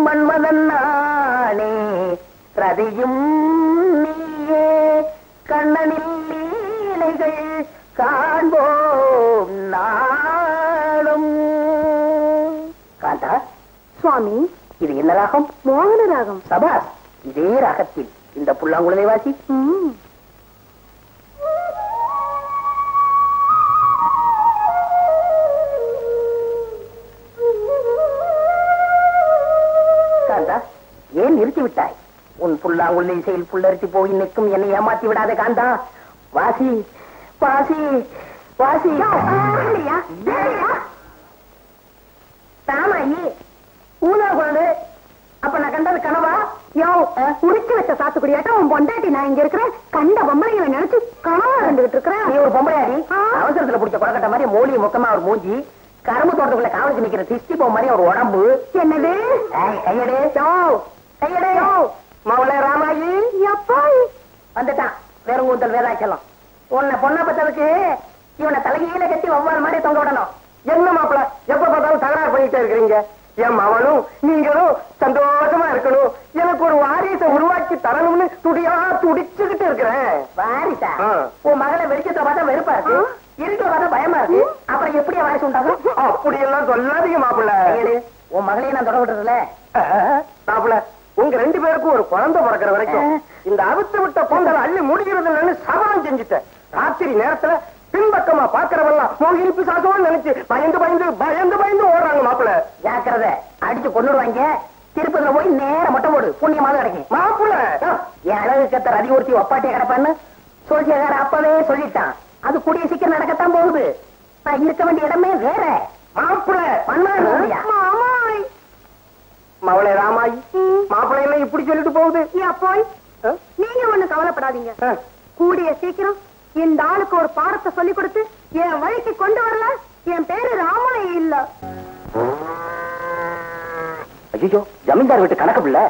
மன்மதன் நானே ரதியும் நீயே கண்ணனில் லீலைகள் காண்போம் நாளும். காந்தா சுவாமி, இது என்ன ராகம்? மோகன ராகம். சபாஸ், இதே ராகத்தில் இந்த புல்லாங்குழலை வாசி. காந்தா, ஏன் நிறுத்தி விட்டாய்? உன் புல்லாங்குழலை இசையில் புல்லரித்து போய் நிற்கும் என்னை ஏமாத்தி விடாத காந்தா. வாசி வாசி வாசி. தாமாயி ஊதா குழந்தை. அப்ப நான் கண்டது கனவா? உரிச்சு வச்ச சாத்துக்குடியாட்டம் உன் பொண்டாட்டி நான் இங்க இருக்கிறேன். கண்ட பொம்பளைங்களை நினைச்சு கனவா இருந்துகிட்டு இருக்கிறேன். நீ ஒரு பொம்பளையாடி, அவசரத்துல பிடிச்ச கொடக்கட்ட மாதிரி மோலி முக்கமா ஒரு மூஞ்சி, கரும்பு தோட்டத்துக்குள்ள காவலுக்கு நிக்கிற சிஸ்டி போ மாதிரி ஒரு உடம்பு. என்னது? கையடே கையடே. மவளே ராமாயி எப்பாய் வந்துட்டான். வேறுங்கூந்தல் வேதாச்சலம். உன்னை பொண்ணா பத்ததுக்கு இவனை தலைகீழ கட்டி ஒவ்வொரு மாதிரி தொங்க விடணும். என்ன மாப்பிள எப்ப பார்த்தாலும் தகராறு பண்ணிட்டே இருக்கிறீங்க? என் மவனும் நீங்களும் சந்தோஷமா இருக்கணும், எனக்கு ஒரு வாரிசை உருவாக்கி தரணும்னு துடியா துடிச்சுக்கிட்டு இருக்கிறேன். வாரிசா? உன் மகளை வெளிச்சத்தை பார்த்தா வெறுப்பா இருக்கு, இருக்க பார்த்தா பயமா இருக்கு. அப்புறம் எப்படி வாரிசு உண்டாகும்? அப்படி எல்லாம் சொல்லாதீங்க மாப்பிள்ள. உன் மகளையும் நான் தொட விட்டுறதுல மாப்பிள்ள, உங்க ரெண்டு பேருக்கும் ஒரு குழந்தை பிறக்கிற வரைக்கும் இந்த அவித்து விட்ட பொங்கல் அள்ளி முடிகிறது இல்லைன்னு சபதம் செஞ்சுட்டேன். ராத்திரி நேரத்துல பின்பக்கமா பாக்குறவெல்லாம் மோகினி பிசாசோன்னு நினைச்சு பயந்து பயந்து பயந்து பயந்து ஓடுறாங்க மாப்பிள்ள. ஜாக்கிரதை, அடிச்சு கொண்டுடுவாங்க. திருப்பதில போய் நேரம் மொட்டை போடு, புண்ணியமாக கிடைக்கும். மாப்பிள்ள, என் அழகு கத்த அதிகூர்த்தி ஒப்பாட்டிய கிடப்பான்னு சோசியக்கார அப்பவே சொல்லிட்டான். அது கூடிய சீக்கிரம் நடக்கத்தான் போகுது. நான் இருக்க வேண்டிய இடமே வேற. மாப்பிள்ள பண்ணாடியா மவளே ராமாயி, மாப்பிள்ளை எல்லாம் இப்படி சொல்லிட்டு போகுது. போய் நீங்க ஒண்ணு கவலைப்படாதீங்க. கூடிய சீக்கிரம் இந்த ஆளுக்கு ஒரு பாடத்தை சொல்லி கொடுத்து என் வழிக்கு கொண்டு வரல. என் பேரு ராமாயி இல்ல. ஐயோ, ஜமீன்தார் வீட்டு கணக்கு பிள்ளை.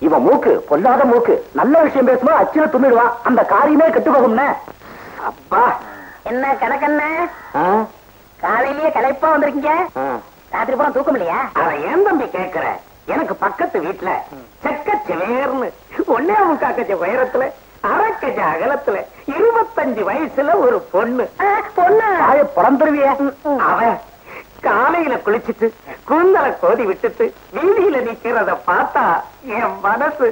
இவன் மூக்கு பொல்லாத மூக்கு. நல்ல விஷயம் பேசுமா அச்சுல துண்ணிடுவான். அந்த காரியமே கெட்டு போகும்னே. அப்பா, என்ன கணக்கண்ண காலையிலேயே களைப்பா வந்திருக்கீங்க? ராத்திரி பூரா தூக்கம் இல்லையா? அத ஏன் தம்பி கேக்குற? எனக்கு பக்கத்து வீட்டுல செக்கச்சேர்னு ஒன்னே முக்காக்கச்ச உயரத்துல அரக்கஜ அகலத்துல 25 வயசுல ஒரு பொண்ணு பிறந்துருவிய. அவன் காலையில குளிச்சுட்டு கூந்தலை கோதி விட்டுட்டு வீதியில நிக்கிறத பார்த்தா என் மனசு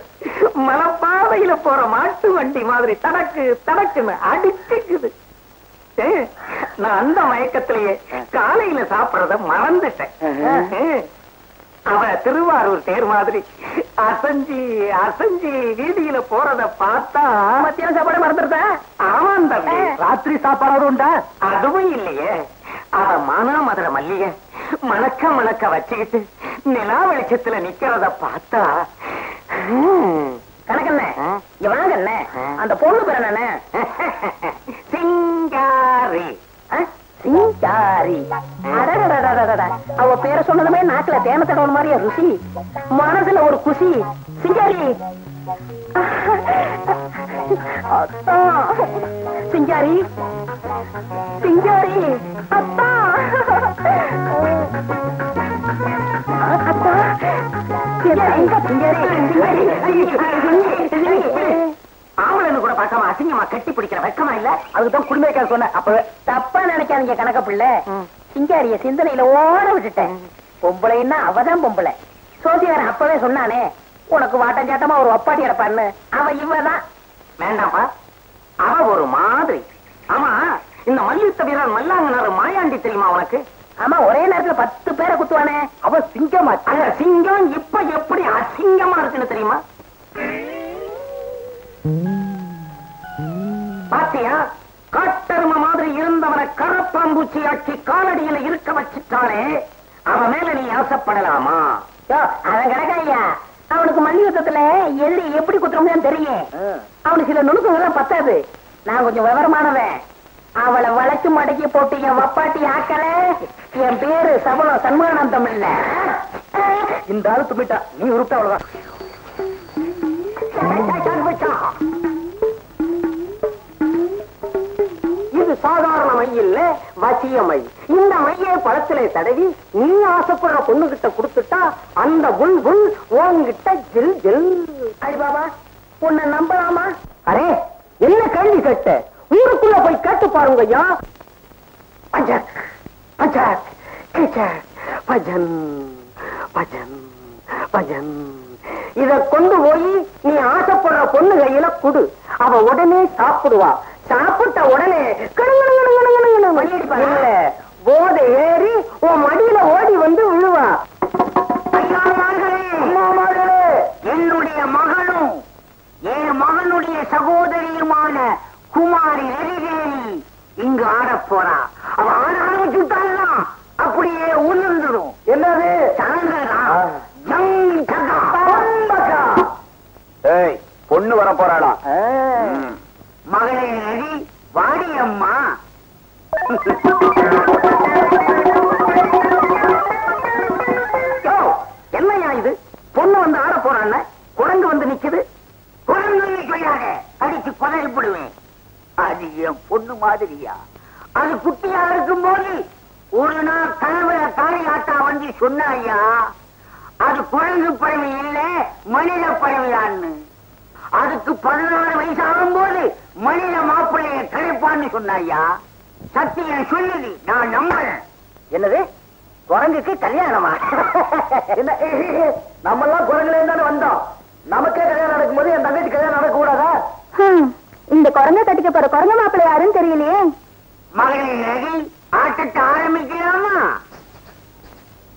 மலைப்பாதையில போற மாட்டு வண்டி மாதிரி தடக்கு தடக்குன்னு அடிச்சுக்குது. நான் அந்த மயக்கத்திலேயே காலையில சாப்பிடறத மறந்துட்டேன். அவ திருவாரூர் தேர் மாதிரி அசஞ்சி அசஞ்சி வீதியில போறத பார்த்தா மத்தியான சாப்பாடு மறந்துருத. ஆமாம் தம்பி, ராத்திரி சாப்பாடு உண்டா? அதுவும் இல்லையே. அவ மானாமதுரை மல்லிய மணக்க மணக்க வச்சுக்கிட்டு நிலா வெளிச்சத்துல நிக்கிறத பார்த்தா கணக்கண்ண வாங்க என்ன அந்த பொண்ணு பேர் என்ன? சிங்காரி. சிங்காரி. அவ பேரை சொன்னதுமே நாக்குல தேன தடவை மாதிரியா ருசி, மனசுல ஒரு குசி. சிங்காரி சிங்காரி சிங்காரி. அப்பா அப்பா ஆவலன்னு கூட பார்க்காம அசிங்கமா கட்டி பிடிக்கிற வெக்கமா இல்ல? அதுக்குதான் குடும்பக்கார சொன்ன. அப்பவே தப்பா நினைக்காதீங்க கணக்க பிள்ளை. சிங்காரிய சிந்தனையில ஓட விட்டுட்டேன். பொம்பளைன்னா அவதான் பொம்பளை. சோசியாரன் அப்பவே சொன்னானே உனக்கு வாட்டம் சாட்டமா ஒரு ஒப்பாட்டி கிடப்பான்னு. அவன் இவதான். வேண்டாம்ப்பா, அவ ஒரு மாதிரி. ஆமா, இந்த மல்யுத்த வீரர் மல்லாங்கனாரு மாயாண்டி தெரியுமா உனக்கு? ஆமா, ஒரே நேரத்துல 10 பேரை குத்துவானே. அவ சிங்கமா? சிங்கம் இப்ப எப்படி அசிங்கமா இருக்குன்னு தெரியுமா? பாத்தியா, காட்டரும மாதிரி இருந்தவனை கரப்பாம்பூச்சி ஆக்கி காலடியில இருக்க வச்சுட்டாலே, அவன் மேல நீ ஆசைப்படலாமா? அவன் கிடக்காயா, அவனுக்கு மல்யுத்தத்துல எதிரி எப்படி குத்துறோம்னு தெரியும். அவனுக்கு சில நுணுக்கங்கள்லாம் பத்தாது. நான் கொஞ்சம் விவரமானவன். அவளை வளைச்சு மடக்கி போட்டு என் வப்பாட்டி ஆக்கல. என் பேரு சபலம் சண்முகானந்தம் இல்ல. இந்த ஆளு தும்பிட்டா, நீ உருட்டா அவ்வளவுதான். இது சாதாரண மை இல்ல, வசிய மை. இந்த மையை பழத்திலே தடவி நீ ஆசைப்படுற பொண்ணுகிட்ட கொடுத்துட்டா அந்த புல் புல் உன்கிட்ட ஜில் ஜில். அலிபாபா உன்னை நம்பலாமா? அரே என்ன கேள்வி கேட்ட? ஊருக்குள்ள போய் கேட்டு பாருங்க ஐயா. பஜக் பஜக் கிச்சக் பஜன் பஜன் பஜன். இத கொண்டு போய் நீ ஆசைப்படுற பொண்ணு கையில குடு. அவ உடனே சாப்பிடுவா. சாப்பிட்ட உடனே இல்ல போதை ஏறி உன் மடியில ஓடி வந்து விழுவா. என்னுடைய மகனும் என் மகனுடைய சகோதரியுமான குமாரி ரவிதேவி இங்கு ஆடப் போறா. அவ ஆட ஆரம்பிச்சுட்டாலாம் அப்படியே உணர்ந்துடும். என்னது? பொண்ணு வர போறாளா? மகளே ரவி வாடி அம்மா. என்னையா இது? பொண்ணு வந்து ஆட போறான்னு குரங்கு வந்து நிக்குது. குரங்கு சொல்லியாத அடிச்சு கொதறி போடுவேன். அது என் பொண்ணு மாதிரியா? அது குட்டியா இருக்கும் போது ஒரு நாள் கனவுல காளியாட்டா வந்து சொன்னாயா அது குரங்கு பறவை இல்ல மனித பறவையான்னு. அதுக்கு 16 வயசாகும் போது மனித மாப்பிள்ளைய கிடைப்பான்னு சொன்னாயா. சத்தியம் சொல்லுது, நான் நம்புறேன். என்னது? குரங்குக்கு கல்யாணமா? என்ன நம்ம எல்லாம் குரங்குல இருந்தானே வந்தோம். நமக்கே கல்யாணம் நடக்கும் போது என் தங்கச்சி கல்யாணம் நடக்க கூடாதா? இந்த குரங்க கட்டிக்க போற குரங்க மாப்பிள்ளை யாருன்னு தெரியலையே. மகளே ரவி ஆட்டத்தை ஆரம்பிக்கலாமா?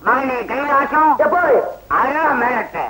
மகனே கைலாசம் எப்போ அதான் மேலத்தை.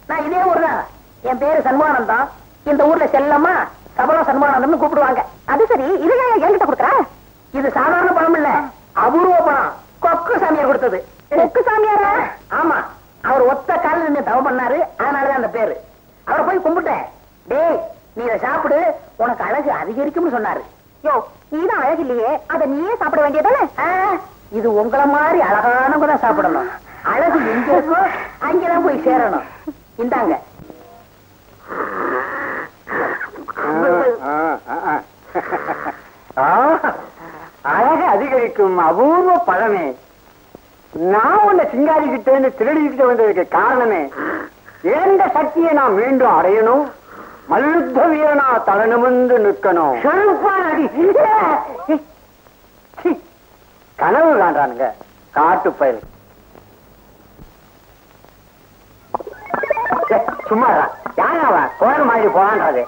நான் இதே ஊர் தான். என் பேரு சண்முகானந்தம். இந்த ஊர்ல செல்லம்மா சபலம் சண்முகானந்தம்னு கூப்பிடுவாங்க. அது சரி, இது என்கிட்ட கொடுக்குற? இது சாதாரண பணம் இல்ல, அபூர்வ பணம். கொக்கு சாமியார் கொடுத்தது. கொக்கு சாமியாரா? ஆமா, அவர் ஒத்த காலில் நின்று தவம் பண்ணாரு, அதனாலதான் அந்த பேரு. அவரை போய் கும்பிட்டேன். டேய் நீ இதை சாப்பிடு, உனக்கு அழகு அதிகரிக்கும்னு சொன்னாரு. யோ நீதான் அழகு இல்லையே, அதை நீயே சாப்பிட வேண்டியதானே? இது உங்களை மாதிரி அழகானவங்க தான் சாப்பிடணும். அழகு எங்க இருக்கோ அங்கதான் போய் சேரணும். இந்தாங்க. அழகு அதிகரிக்கும் அபூர்வ பழமே. நான் உன்னை சிங்காரிக்கிட்டேன்னு திருடிக்கிட்டு வந்ததுக்கு காரணமே ஏந்த சக்தியை நான் மீண்டும் அடையணும். மல்யுத்த வீரனா தலனுமுந்து நிற்கணும். கனவு காண்றானுங்க காட்டு பயல். சும்மா யாராவா கோர மாதிரி போறான்றது.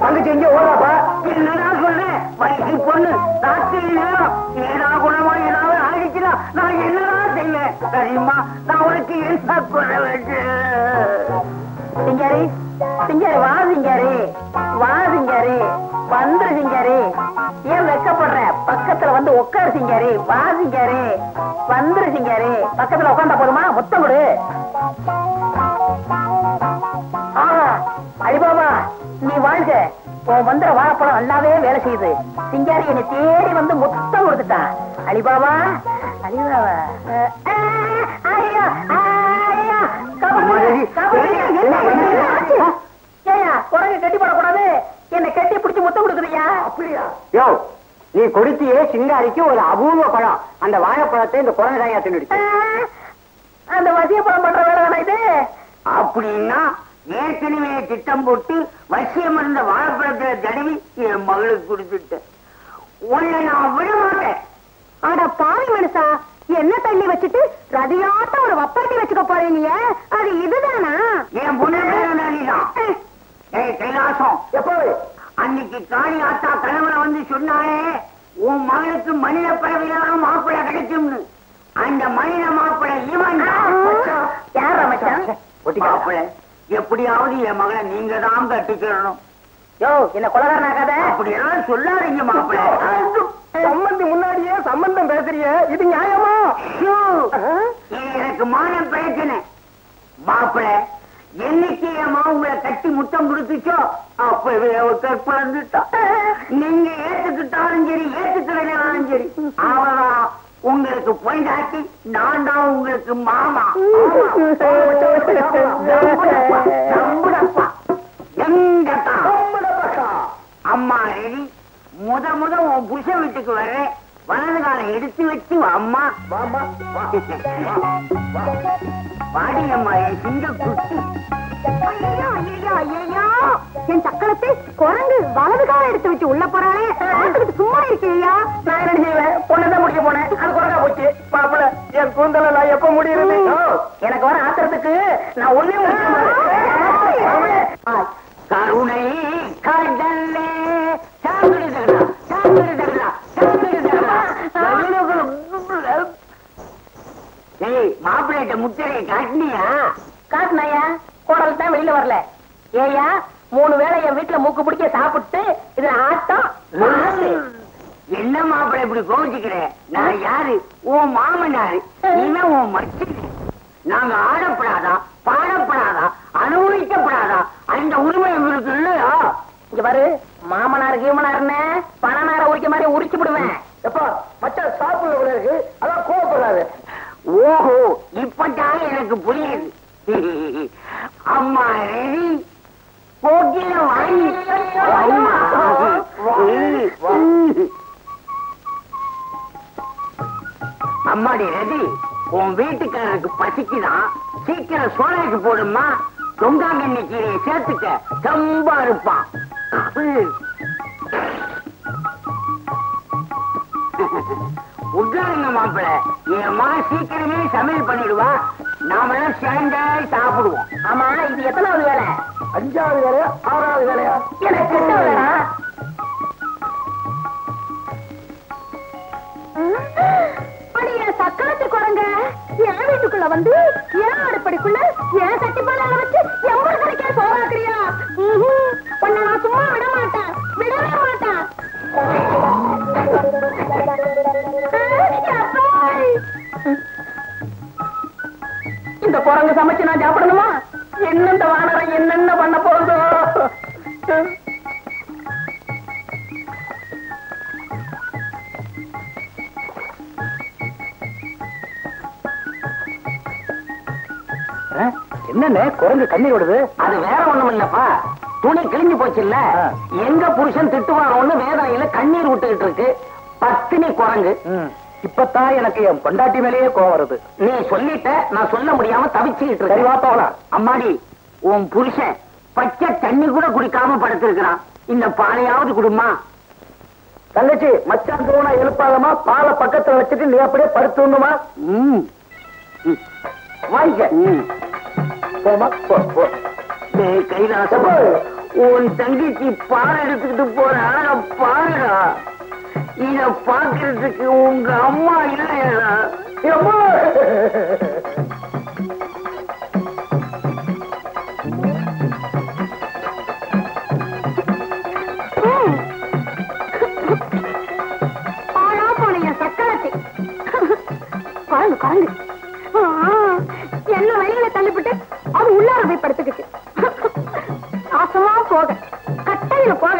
தங்கச்சி எங்க ஓடாப்பா? என்னடா சொல்றேன்? வயசு பொண்ணு ராத்திரி நேரம் ஏதா குணமா ஏதாவது ஆகிக்கலாம். நான் என்னடா செய்வேன் தெரியுமா? நான் உனக்கு என்ன கொள்ள வேண்டும்? சிங்காரி சிங்காரி வா, சிங்காரி வா, சிங்காரி வந்துரு. சிங்காரி ஏன் வெக்கப்படுற? பக்கத்துல வந்து உட்காரு. சிங்காரி வா, சிங்காரி வந்துரு. சிங்காரி பக்கத்துல உட்காந்தா போதுமா? முத்தம் கொடு. அலிபாபா நீ வாழ்க. உன் மந்திர வாழைப்பழம் நல்லாவே வேலை செய்யுது. சிங்காரி என்னை தேடி வந்து முத்தம் கொடுத்துட்டான். அலிபாபா அலிபாபா குரங்கு கட்டி போடக்கூடாது. என்னை கட்டி பிடிச்சு முத்தம் கொடுக்குறியா? அப்படியா? யோ நீ கொடுத்தியே சிங்காரிக்கு ஒரு அபூர்வ பழம். அந்த வாழைப்பழத்தை இந்த குரங்கு தாயா தின்னுடுச்சு. அந்த வசிய பழம் பண்ற வேலை இது. அப்படின்னா ஏற்கனவே திட்டம் போட்டு வசியம் இருந்த வாழைப்பழத்தை தடவி என் மகளுக்கு கொடுத்துட்டேன். உன்னை நான் விட மாட்டேன். அட பாவி மனுஷா, என்ன தள்ளி வச்சுட்டு ரதியாட்ட ஒரு வப்பாட்டி வச்சுக்க போறீங்க? அது இதுதானா? என் பொண்ணு கைலாசம் எப்போ அன்னைக்கு காளி ஆத்தா கணவனை வந்து சொன்னாலே உன் மகளுக்கு மனித பறவையெல்லாம் மாப்பிள்ளை கிடைக்கும்னு. அந்த மனித மாப்பிள்ளை இவன் யார் அமைச்சா? மாப்பிள்ளை எப்படியாவது என் மகளை நீங்க தான் கட்டிக்கிறணும். யோ, என்ன கொலகாரனாகாத. அப்படியெல்லாம் சொல்லாதீங்க மாப்பிள்ளை. சம்பந்தி முன்னாடியே சம்பந்தம் பேசுறிய, இது நியாயமா? எனக்கு மானம் பிரச்சனை. மாப்பிள்ளை என்னைக்கு ஏமா உங்களை கட்டி முத்தம் கொடுத்துச்சோ அப்பவே அவ கற்பழந்துட்டா. நீங்க ஏத்துக்கிட்டாலும் சரி ஏத்துக்கிறதாலும் சரி அவதான் உங்களுக்கு பொய்தாக்கி நான் தான் உங்களுக்கு மாமா. அம்மா ரெடி. முத உன் புருஷ வீட்டுக்கு வர்றேன். வலது காலம் எடுத்து வச்சு அம்மா பாடி அம்மா என் சிங்க குட்டி. என் சக்களத்தை குரங்கு வலது காலம் எடுத்து வச்சு உள்ள போறாளே, சும்மா இருக்கியா? நான் என்ன செய்வேன்? பொண்ணுதான் முடிக்க போனேன், அது குரங்கா போச்சு. மாப்பிள்ள என் கூந்தல நான் எப்ப முடியுது? எனக்கு வர ஆத்திரத்துக்கு நான் ஒண்ணே கருணை கடலே மாப்பிள்ளைட்ட முத்திரையை காட்டினியா? காட்டுனாயா? கோடல் தான் வெளியில வரல. ஏயா 3 வேளை என் வீட்டுல மூக்கு பிடிக்க சாப்பிட்டு இதுல ஆட்டம். என்ன மாப்பிள்ளை இப்படி கோவிச்சுக்கிற? நான் யாரு? உன் மாமனாரு, நீனா உன் மச்சி. நாங்க ஆடப்படாதா பாடப்படாதா அனுபவிக்கப்படாதா அந்த உரிமை உங்களுக்கு இல்லையா? இங்க பாரு, மாமனார் கீமனாருன்னு பணநார உரிக்க மாதிரி உரிச்சு விடுவேன். எப்பா மச்சா சாப்பிடுற இருக்கு, அதான் கோவப்படாது. ஓஹோ, இப்பதான் எனக்கு புரியுது. அம்மா ரெடி. போக்கில வாங்கி அம்மாடி ரெடி. உன் வீட்டுக்காரருக்கு பசிக்குதான், சீக்கிரம் சோழாக்கு போடுமா. தொங்காங்கண்ணி கீரையை சேர்த்துக்க, ரொம்ப இருப்பான். உட்காருங்க மாப்பிள்ள. என் மா சீக்கிரமே சமையல் பண்ணிடுவா. நாமெல்லாம் சேர்ந்தே சாப்பிடுவோம். ஆமா, இது எத்தனாவது வேலை? 5வது வேலையா 6வது வேலையா? எனக்கு 8 வேலைடா. சக்கரத்து குரங்க என் வீட்டுக்குள்ள வந்து ஏன் அடுப்படிக்குள்ள ஏன் சட்டிப்பால வச்சு எவ்வளவு கணக்கே சோறாக்குறியா? உன்னை நான் சும்மா விட மாட்டேன், விடவே மாட்டேன். இந்த குரங்கு சமைச்சு நான் சாப்பிடணுமா? என்னென்ன வானரம் என்னென்ன பண்ண போறதோ. என்னன்னு குரங்கு கண்ணீர் விடுது? அது வேற ஒண்ணும் இல்லப்பா, துணி கிழிஞ்சு போச்சு இல்ல. எங்க புருஷன் திட்டுவானோன்னு வேதனையில கண்ணீர் விட்டுக்கிட்டு இருக்கு. பத்தினி குரங்கு. இப்பதான் எனக்கு என் பொண்டாட்டி மேலேயே கோவம் வருது. நீ சொல்லிட்ட, நான் சொல்ல முடியாம தவிச்சுக்கிட்டு இருக்கேன். போகலாம். அம்மாடி, உன் புருஷன் பச்சை தண்ணி கூட குடிக்காம படுத்திருக்கிறான். இந்த பாலையாவது குடுமா. தங்கச்சி, மச்சான் தூணா எழுப்பாதமா, பாலை பக்கத்துல வச்சுட்டு நீ அப்படியே படுத்துணுமா? வாய்க்க. போமா, போ போ. கைலாசம், உன் தங்கச்சி பால் எடுத்துக்கிட்டு போற பாருடா. இத பாக்குறதுக்கு உங்க அம்மா இல்லையா? பாழா போன சக்கரத்தை குரங்கு குரங்கு என்ன வெளியில தள்ளிவிட்டு அது உள்ளார போய் படுத்துக்கிட்டு நாசமா போக, கட்டையில போக.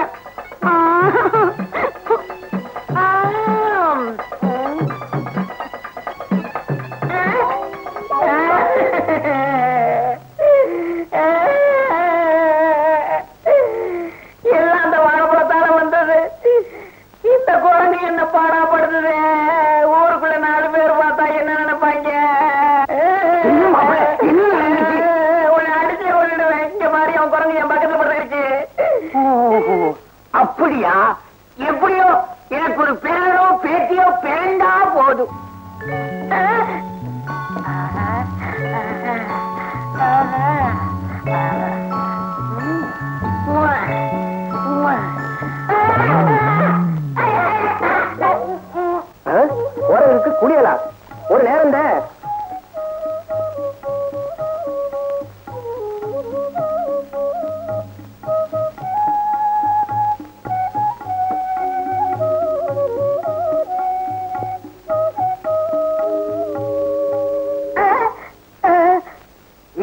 எல்லாம் அந்த வாழைப்பழத்தால வந்தது. இந்த குழந்தை மாதிரி அவன் குரங்கு என் பக்கத்துல படுத்துருச்சு. அப்படியா? எப்படியோ எனக்கு ஒரு பேரோ பேத்தியோ பிறந்தா போதும். ஓரங்களுக்கு குடியலாம் ஒரு நேரம் தான்.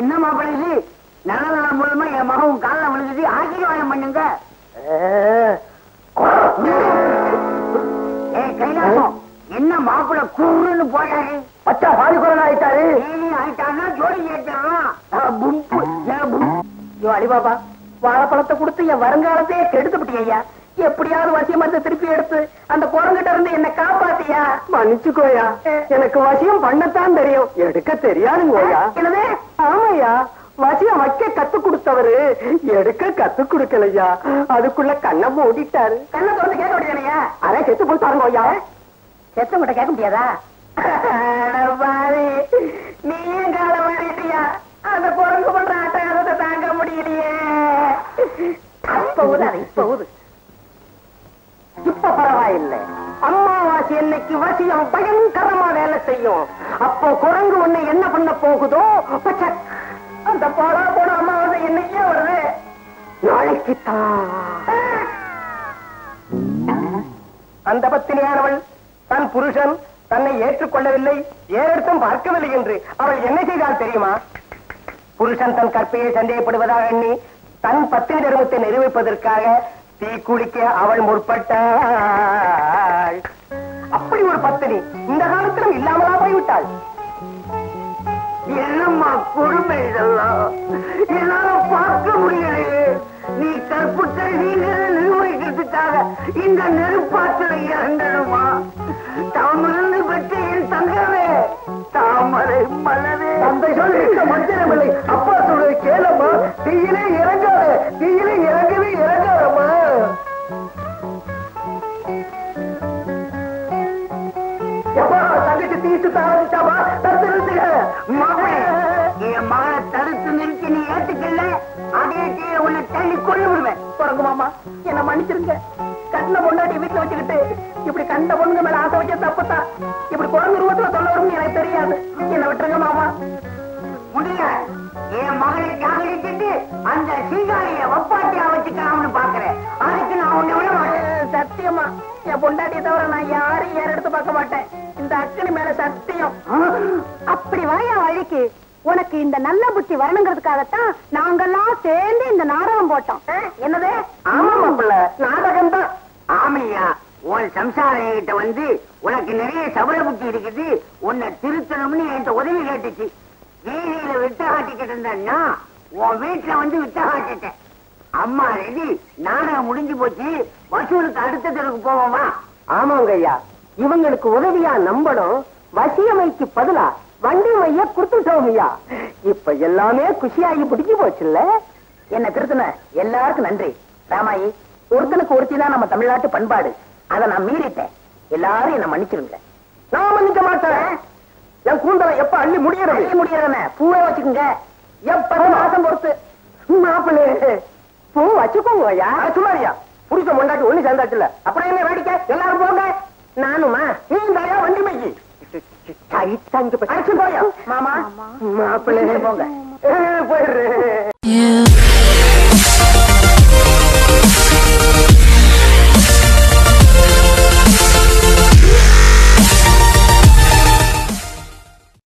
இன்னும் மாப்பிள்ளை நல்ல நலம் மூலமா என் மகன் காலில் விழுகுது, ஆசீர்வாதம் பண்ணுங்க. கைலாசம் என்ன மாப்பிள்ளை கூறுன்னு போறாரு? பச்சா பாதி குரல் ஆயிட்டாரு. ஆயிட்டாருன்னா ஜோடி ஏற்றான். அலிபாபா வாழைப்பழத்தை கொடுத்து என் வருங்காலத்தையே கெடுத்துப்பட்டி ஐயா. எப்படியாவது வசியம் மருந்து திருப்பி எடுத்து அந்த குரங்கிட்ட இருந்து என்ன காப்பாத்தியா. மன்னிச்சுக்கோயா, எனக்கு வசியம் பண்ணத்தான் தெரியும், எடுக்க தெரியாதுங்கோயா. என்னது? ஆமாய்யா, வசியம் வைக்க கத்து கொடுத்தவரு எடுக்க கத்து கொடுக்கலையா. அதுக்குள்ள கண்ணை மூடிட்டாரு. கண்ணை திறந்து கேட்க முடியாதையா? அதான் செத்து போய் பாருங்கய்யா. செத்தவங்கிட்ட கேட்க முடியாதா? நீயும் கால மாறிட்டியா? அந்த குரங்கு பண்ற ஆட்டத்தை தாங்க முடியலையே. இப்ப பரவாயில்லை. அம்மாவாசி என்னைக்கு வசியம் பயங்கரமா வேலை செய்யும். அப்போ குரங்கு ஒண்ணு என்ன பண்ண போகுதோ அந்த போடா போட அம்மாவாசை என்னைக்கே வருது. நாளைக்கு அந்த பத்தினியானவள் தன் புருஷன் தன்னை ஏற்றுக்கொள்ளவில்லை, ஏறெடுத்தும் பார்க்கவில்லை என்று அவள் என்ன செய்தால் தெரியுமா? புருஷன் தன் கற்பையை சந்தேகப்படுவதாக எண்ணி தன் பத்தினி தர்மத்தை நிரூபிப்பதற்காக தீக்குளிக்க அவள் முற்பட்டாள். அப்படி ஒரு பத்தினி இந்த காலத்திலும் இல்லாமலா போய்விட்டாள். என்னம்மா கொடுமை இதெல்லாம், என்னால பார்க்க முடியலையே. நீ கற்புத்தை நீங்களே நிர்வகிக்கிறதுக்காக இந்த நெருப்பாத்துல இறங்கணுமா? தாமிருந்து பெற்ற என் தங்கவே, தாமரை மலரே. அந்த சொல்லிட்ட மஞ்சளமில்லை, அப்பா சொல்றது கேளம்மா. தீயிலே இறங்காத, தீயிலே இறங்கவே இறங்காதம்மா. எப்பா தங்கச்சி தீட்டு தாரா தடுத்து நிறுத்துக. என் மகளை தடுத்து நிறுத்தி நீ ஏத்துக்கல, அதே தீய உன்னை தள்ளி கொண்டு விடுவேன். குரங்கு மாமா, என்ன மன்னிச்சிருங்க. கண்ண பொண்டாட்டி வீட்டுல வச்சுக்கிட்டு இப்படி கண்ட பொண்ணுங்க மேல ஆசை வைக்க தப்புதான். இப்படி குரங்கு ரூபத்துல சொல்ல வரும்னு எனக்கு தெரியாது. என்ன விட்டுருங்க மாமா. முடியல, என் மகளை காதலிச்சுட்டு அந்த சிங்காரிய வப்பாட்டியா வச்சுக்கலாம்னு பாக்குறேன். அதுக்கு நான் உன்னை விட மாட்டேன். சத்தியமா என் பொண்டாட்டியை தவிர நான் யாரையும் ஏற எடுத்து பார்க்க மாட்டேன். இந்த அக்கனி மேல சத்தியம். அப்படி வாயா வழிக்கு. உனக்கு இந்த நல்ல புத்தி வரணுங்கிறதுக்காகத்தான் நாங்கெல்லாம் சேர்ந்து இந்த நாடகம் போட்டோம். என்னது? ஆமா மாப்பிள்ள, நாடகம் தான். ஆமையா, உன் சம்சாரிகிட்ட வந்து உனக்கு நிறைய சபல புத்தி இருக்குது, உன்னை திருத்தணும்னு என்கிட்ட உதவி கேட்டுச்சு. வீதியில விட்ட காட்டிக்கிட்டு இருந்தேன்னா உன் வீட்டுல வந்து விட்ட காட்டிட்டேன். அம்மா ரெடி, நாடகம் முடிஞ்சு போச்சு, வசூலுக்கு அடுத்த தெருக்கு போவோமா? ஆமாங்க ஐயா, இவங்களுக்கு உதவியா நம்பணும். வசியமைக்கு பதிலா வண்டி மைய குடுத்துட்டோம் ஐயா. இப்ப எல்லாமே குஷியாகி பிடிச்சு போச்சுல்ல. என்ன திருத்தன எல்லாருக்கும் நன்றி. ராமாயி, ஒருத்தனுக்கு ஒருத்திதான் நம்ம தமிழ்நாட்டு பண்பாடு. அதை நான் மீறிட்டேன். எல்லாரும் என்ன மன்னிச்சிருங்க. நான் மன்னிக்க மாட்டேன். என் கூந்தலை எப்ப அள்ளி முடியறதுன பூவை வச்சுக்கோங்க. எப்ப மாசம் பொறுத்து மாப்பிள்ளை பூ வச்சுக்கோங்க ஐயா. சும்மாரியா, புடிச்ச முண்டாட்டி ஒண்ணு சேர்ந்தாச்சுல, அப்புறம் என்ன வேடிக்கை? எல்லாரும் போங்க. நானுமா? நீ தாயா வண்டி மைக்கு மாமா மாப்பிள்ளை போங்க. போயிடுறேன்.